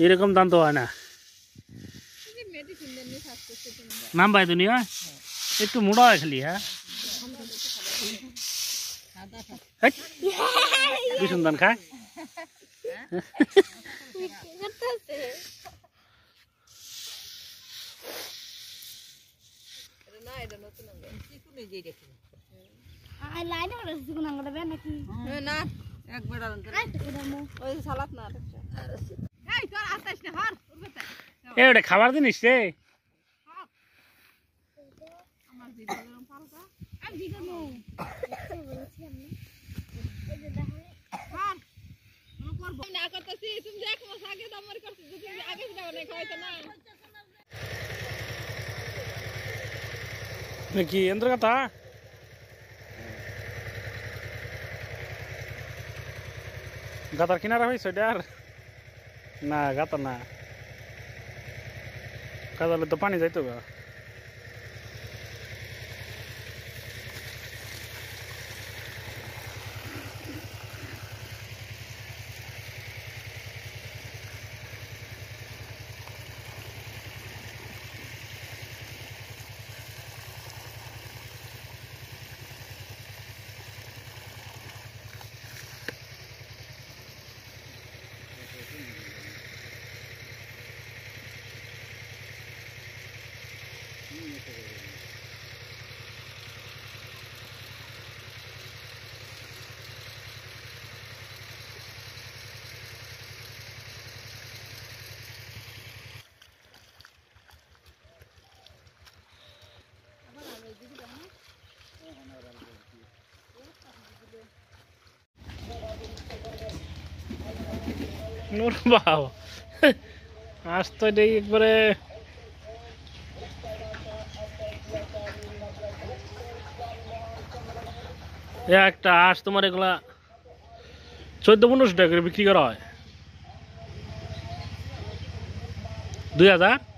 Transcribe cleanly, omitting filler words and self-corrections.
এরকম দাম তো হয় না নাম ভাই দুনিয়া একটু মোটা হয় খালি হ্যাঁ কি সুন্দর খায় খাবার জিনিস রে কি ಎಂದ್ರ কথা গাতার কিনারা হয়েছে আর না গাতা না কাদালে তো পানি যাইতো গা নূর বাবা আজ তো এটাই একবারে একটা আঁশ তোমার এগুলা 1400-1500 টাকা করে বিক্রি করা হয় 2000